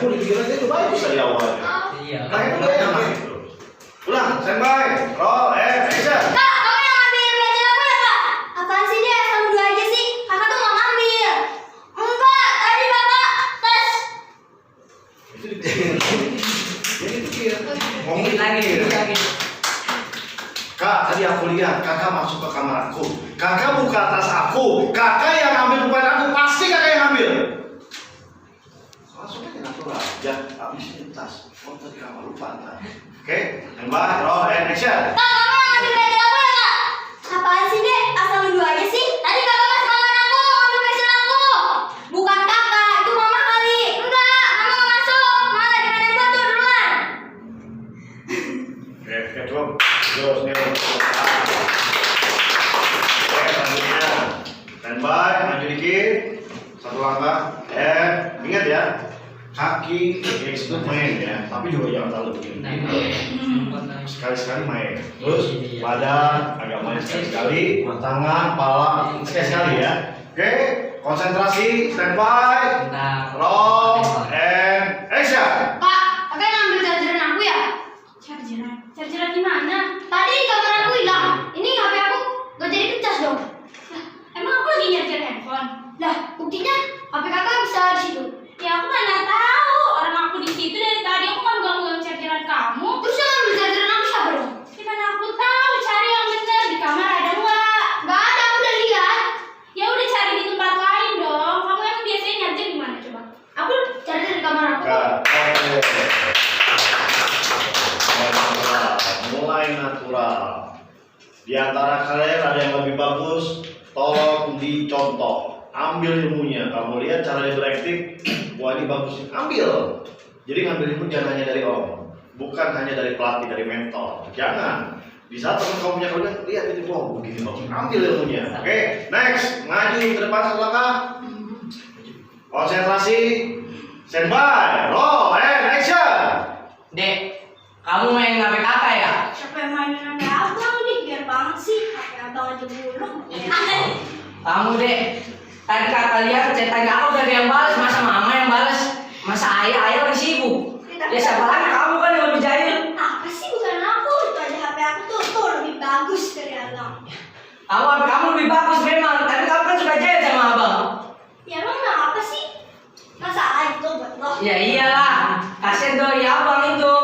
Kamu dipikirin itu bagus dari awalnya. Iya. Nah itu enak gitu. Ulang, standby, roll, action. Kak, kamu yang ngambil belajar aku ya kak? Apaan sih dia? Sama dua aja sih. Kakak tuh nggak ngambil. Enggak, tadi kakak tes. Itu dipikirin. Jadi pikir. Ngomongin lagi. Kak, tadi aku lihat kakak masuk ke kamar aku. Kakak buka tas aku. Kakak yang ambil bukan aku. Pasti kakak yang ambil. Langsung aja natural. Ya, habisin tas. Oh, tadi kamar lupa ntar. Oke, standby, roll, action. Kak, kamu yang ngambil belajar aku ya kak? Apaan sih dek? Asal dua aja sih. Tadi kakak masuk kamar aku ngambil belajar aku. Bukan kakak, itu mama kali. Enggak, mama nggak masuk. Malah dengan yang tuh duluan. Oke, cukup. Terus nih. Oke, selanjutnya. Standby, maju dikit. Satu langkah. Ingat ya. Kaki itu main ya, tapi juga jangan terlalu begini. Sekali-sekali main. Terus badan agak main sekali-sekali, tangan, kepala sekali-sekali ya. Oke, konsentrasi, standby, roll, and action. Kak, kakak yang ngambil chargeran aku ya? Chargeran? Chargeran di mana? Tadi di kamar aku hilang. Ini HP aku gak jadi kecas dong. Lah, emang aku lagi nyarjer handphone? Lah, buktinya HP kakak bisa di situ. Ya aku mana tahu, orang aku di situ dari tadi aku kan ganggu chargeran kamu. Terus yang ngambil chargeran aku siapa dong? Gimana aku tahu, cari yang bener di kamar ada nggak? Gak ada, aku udah lihat. Ya udah cari di tempat lain dong. Kamu yang biasanya nyarjer di mana coba? Aku charger di kamar aku. Mulai natural. Di antara kalian ada yang lebih bagus, tolong dicontoh. Ambil ilmunya. Kamu lihat cara dia berakting, wah ini bagus. Ambil. Jadi ngambil ilmu jangan hanya dari om, bukan hanya dari pelatih, dari mentor. Jangan. Di saat teman kamu punya keluarga, lihat ini wow begini bagus. Ambil ilmunya. Oke, next. Maju ke depan satu langkah. Konsentrasi. Standby. Roll and action. Dek, kamu main HP kakak ya? Siapa yang mainin HP abang nih? Biar banget sih. HP abang aja buluk. Kamu dek, tadi kakak lihat cetannya aku dari yang balas, masa mama yang balas, masa ayah lagi sibuk. Ya siapa lagi, kamu kan yang lebih jahil. Apa sih, bukan aku. Itu aja HP aku tuh lebih bagus dari abang. Kamu lebih bagus memang, tapi kamu kan suka jahil sama abang. Ya lo kenapa sih? Masa itu buat lo? Ya iyalah, kasian doi abang itu.